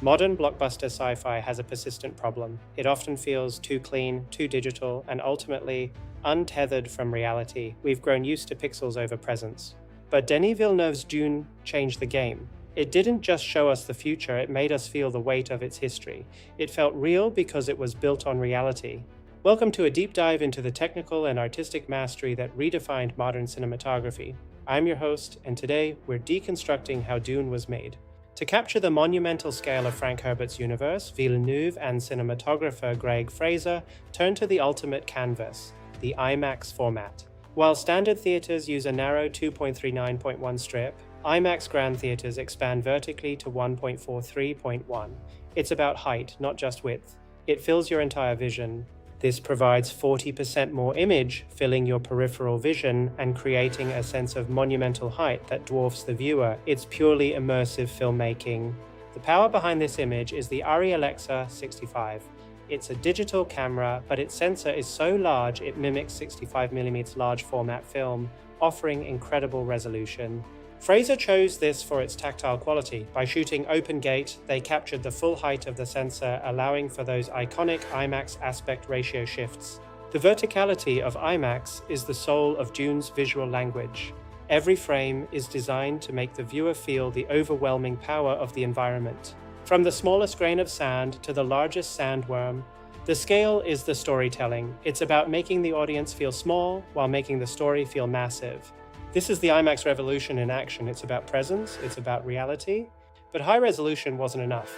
Modern blockbuster sci-fi has a persistent problem. It often feels too clean, too digital, and ultimately untethered from reality. We've grown used to pixels over presence. But Denis Villeneuve's Dune changed the game. It didn't just show us the future, it made us feel the weight of its history. It felt real because it was built on reality. Welcome to a deep dive into the technical and artistic mastery that redefined modern cinematography. I'm your host, and today we're deconstructing how Dune was made. To capture the monumental scale of Frank Herbert's universe, Villeneuve and cinematographer Greig Fraser turned to the ultimate canvas, the IMAX format. While standard theaters use a narrow 2.39.1 strip, IMAX Grand Theaters expand vertically to 1.43.1. It's about height, not just width. It fills your entire vision. This provides 40% more image, filling your peripheral vision and creating a sense of monumental height that dwarfs the viewer. It's purely immersive filmmaking. The power behind this image is the Arri Alexa 65. It's a digital camera, but its sensor is so large it mimics 65mm large format film, offering incredible resolution. Fraser chose this for its tactile quality. By shooting open gate, they captured the full height of the sensor, allowing for those iconic IMAX aspect ratio shifts. The verticality of IMAX is the soul of Dune's visual language. Every frame is designed to make the viewer feel the overwhelming power of the environment. From the smallest grain of sand to the largest sandworm, the scale is the storytelling. It's about making the audience feel small while making the story feel massive. This is the IMAX revolution in action. It's about presence, it's about reality, but high resolution wasn't enough.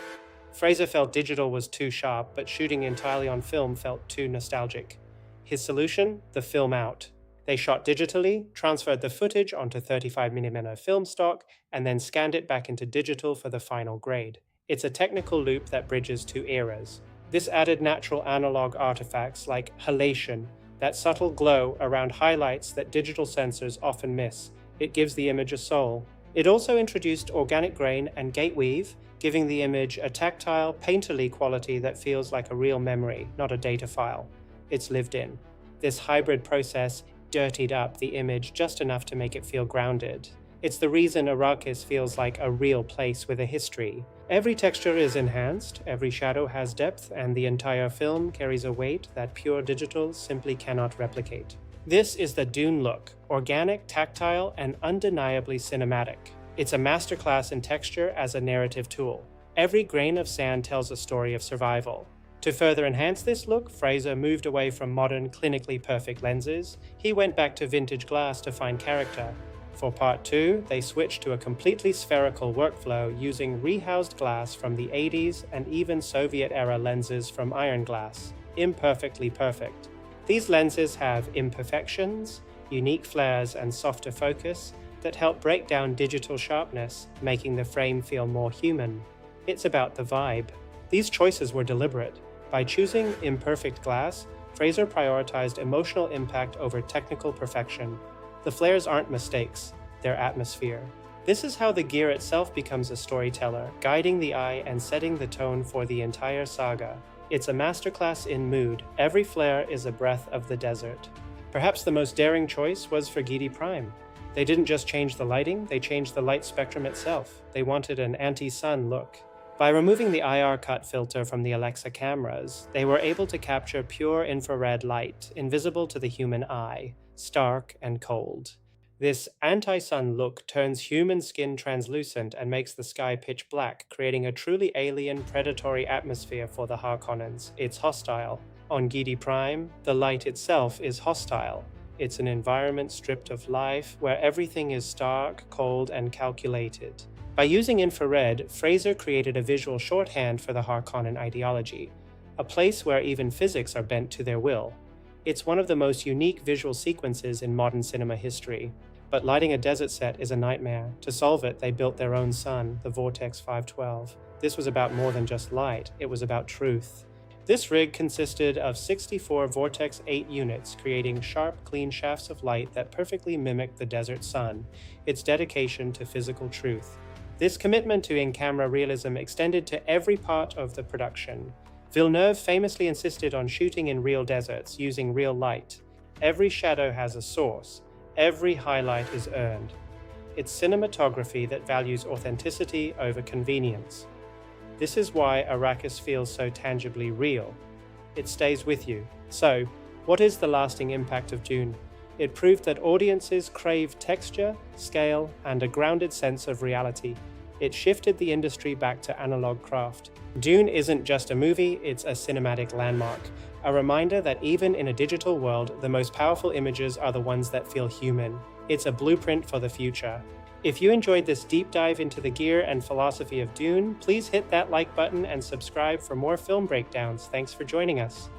Fraser felt digital was too sharp, but shooting entirely on film felt too nostalgic. His solution? The film out. They shot digitally, transferred the footage onto 35mm film stock, and then scanned it back into digital for the final grade. It's a technical loop that bridges two eras. This added natural analog artifacts like halation, that subtle glow around highlights that digital sensors often miss. It gives the image a soul. It also introduced organic grain and gate weave, giving the image a tactile, painterly quality that feels like a real memory, not a data file. It's lived in. This hybrid process dirtied up the image just enough to make it feel grounded. It's the reason Arrakis feels like a real place with a history. Every texture is enhanced, every shadow has depth, and the entire film carries a weight that pure digital simply cannot replicate. This is the Dune look, organic, tactile, and undeniably cinematic. It's a masterclass in texture as a narrative tool. Every grain of sand tells a story of survival. To further enhance this look, Fraser moved away from modern, clinically perfect lenses. He went back to vintage glass to find character. For part 2, they switched to a completely spherical workflow using rehoused glass from the 80s and even Soviet-era lenses from iron glass. Imperfectly perfect. These lenses have imperfections, unique flares, and softer focus that help break down digital sharpness, making the frame feel more human. It's about the vibe. These choices were deliberate. By choosing imperfect glass, Fraser prioritized emotional impact over technical perfection. The flares aren't mistakes, they're atmosphere. This is how the gear itself becomes a storyteller, guiding the eye and setting the tone for the entire saga. It's a masterclass in mood. Every flare is a breath of the desert. Perhaps the most daring choice was for Gidi Prime. They didn't just change the lighting, they changed the light spectrum itself. They wanted an anti-sun look. By removing the IR cut filter from the Alexa cameras, they were able to capture pure infrared light, invisible to the human eye, stark and cold. This anti-sun look turns human skin translucent and makes the sky pitch black, creating a truly alien, predatory atmosphere for the Harkonnens. It's hostile. On Gidi Prime, the light itself is hostile. It's an environment stripped of life, where everything is stark, cold, and calculated. By using infrared, Fraser created a visual shorthand for the Harkonnen ideology, a place where even physics are bent to their will. It's one of the most unique visual sequences in modern cinema history. But lighting a desert set is a nightmare. To solve it, they built their own sun, the Vortex 512. This was about more than just light, it was about truth. This rig consisted of 64 Vortex 8 units, creating sharp, clean shafts of light that perfectly mimicked the desert sun, its dedication to physical truth. This commitment to in-camera realism extended to every part of the production. Villeneuve famously insisted on shooting in real deserts, using real light. Every shadow has a source. Every highlight is earned. It's cinematography that values authenticity over convenience. This is why Arrakis feels so tangibly real. It stays with you. So, what is the lasting impact of Dune? It proved that audiences crave texture, scale, and a grounded sense of reality. It shifted the industry back to analog craft. Dune isn't just a movie, it's a cinematic landmark, a reminder that even in a digital world, the most powerful images are the ones that feel human. It's a blueprint for the future. If you enjoyed this deep dive into the gear and philosophy of Dune, please hit that like button and subscribe for more film breakdowns. Thanks for joining us.